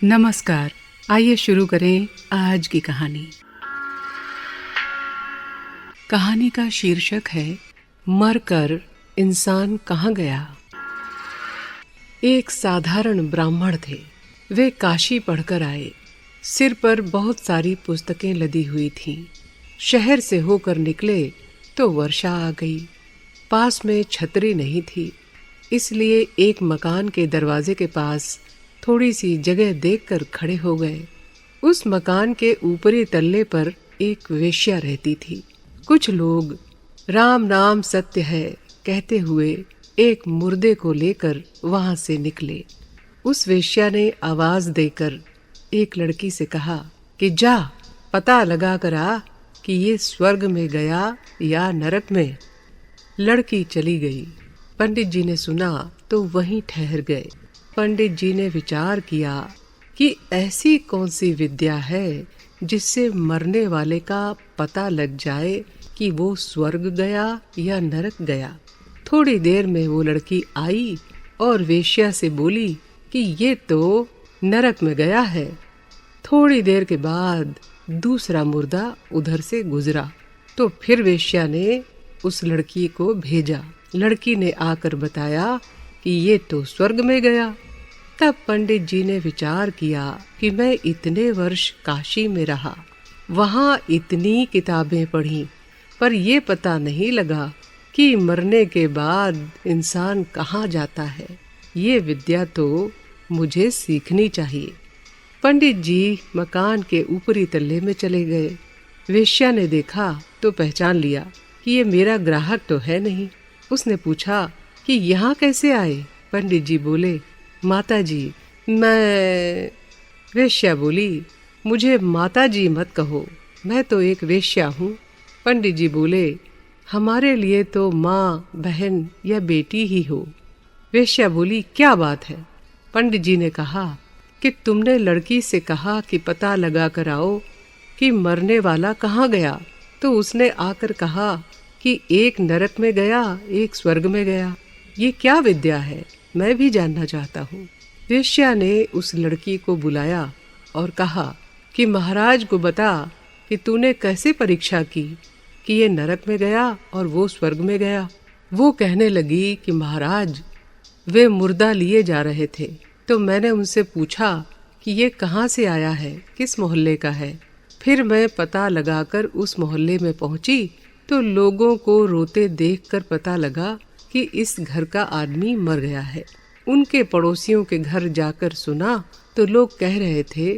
नमस्कार। आइए शुरू करें आज की कहानी। कहानी का शीर्षक है मरकर इंसान कहाँ गया। एक साधारण ब्राह्मण थे। वे काशी पढ़कर आए। सिर पर बहुत सारी पुस्तकें लदी हुई थीं। शहर से होकर निकले तो वर्षा आ गई। पास में छतरी नहीं थी, इसलिए एक मकान के दरवाजे के पास थोड़ी सी जगह देखकर खड़े हो गए। उस मकान के ऊपरी तल्ले पर एक वेश्या रहती थी। कुछ लोग राम नाम सत्य है कहते हुए एक मुर्दे को लेकर वहां से निकले। उस वेश्या ने आवाज देकर एक लड़की से कहा कि जा पता लगा कर आ कि ये स्वर्ग में गया या नरक में। लड़की चली गई। पंडित जी ने सुना तो वहीं ठहर गए। पंडित जी ने विचार किया कि ऐसी कौन सी विद्या है जिससे मरने वाले का पता लग जाए कि वो स्वर्ग गया या नरक गया। थोड़ी देर में वो लड़की आई और वेश्या से बोली कि ये तो नरक में गया है। थोड़ी देर के बाद दूसरा मुर्दा उधर से गुजरा तो फिर वेश्या ने उस लड़की को भेजा। लड़की ने आकर बताया कि ये तो स्वर्ग में गया। तब पंडित जी ने विचार किया कि मैं इतने वर्ष काशी में रहा, वहाँ इतनी किताबें पढ़ी, पर ये पता नहीं लगा कि मरने के बाद इंसान कहाँ जाता है। ये विद्या तो मुझे सीखनी चाहिए। पंडित जी मकान के ऊपरी तल्ले में चले गए। वेश्या ने देखा तो पहचान लिया कि ये मेरा ग्राहक तो है नहीं। उसने पूछा कि यहाँ कैसे आए। पंडित जी बोले, माता जी मैं। वेश्या बोली, मुझे माता जी मत कहो, मैं तो एक वेश्या हूँ। पंडित जी बोले, हमारे लिए तो माँ, बहन या बेटी ही हो। वेश्या बोली, क्या बात है। पंडित जी ने कहा कि तुमने लड़की से कहा कि पता लगा कर आओ कि मरने वाला कहाँ गया, तो उसने आकर कहा कि एक नरक में गया, एक स्वर्ग में गया। ये क्या विद्या है, मैं भी जानना चाहता हूँ। वेश्या ने उस लड़की को बुलाया और कहा कि महाराज को बता कि तूने कैसे परीक्षा की कि ये नरक में गया और वो स्वर्ग में गया। वो कहने लगी कि महाराज, वे मुर्दा लिए जा रहे थे तो मैंने उनसे पूछा कि ये कहाँ से आया है, किस मोहल्ले का है। फिर मैं पता लगाकर उस मोहल्ले में पहुंची तो लोगों को रोते देखकर पता लगा कि इस घर का आदमी मर गया है। उनके पड़ोसियों के घर जाकर सुना तो लोग कह रहे थे,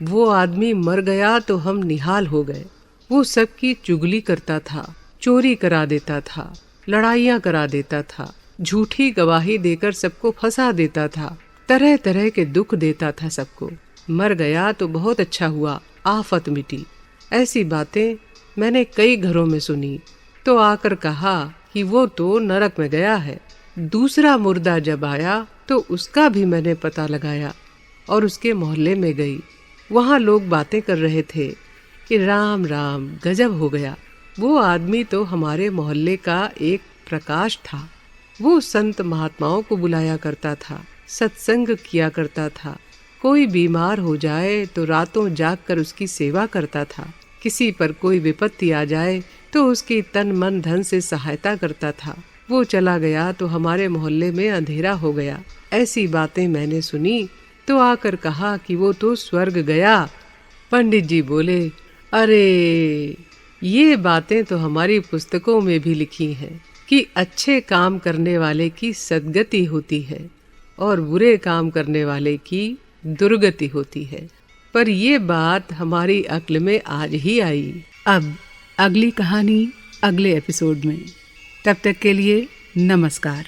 वो आदमी मर गया तो हम निहाल हो गए। वो सबकी चुगली करता था, चोरी करा देता था, लड़ाइयाँ करा देता था, झूठी गवाही देकर सबको फंसा देता था, तरह तरह के दुख देता था सबको। मर गया तो बहुत अच्छा हुआ, आफत मिटी। ऐसी बातें मैंने कई घरों में सुनी तो आकर कहा कि वो तो नरक में गया है। दूसरा मुर्दा जब आया तो उसका भी मैंने पता लगाया और उसके मोहल्ले में गई। वहाँ लोग बातें कर रहे थे कि राम राम, गजब हो गया। वो आदमी तो हमारे मोहल्ले का एक प्रकाश था। वो संत महात्माओं को बुलाया करता था, सत्संग किया करता था। कोई बीमार हो जाए तो रातों जाग कर उसकी सेवा करता था। किसी पर कोई विपत्ति आ जाए तो उसकी तन मन धन से सहायता करता था। वो चला गया तो हमारे मोहल्ले में अंधेरा हो गया। ऐसी बातें मैंने सुनी तो आकर कहा कि वो तो स्वर्ग गया। पंडित जी बोले, अरे ये बातें तो हमारी पुस्तकों में भी लिखी हैं कि अच्छे काम करने वाले की सद्गति होती है और बुरे काम करने वाले की दुर्गति होती है, पर ये बात हमारी अक्ल में आज ही आई। अब अगली कहानी अगले एपिसोड में। तब तक के लिए नमस्कार।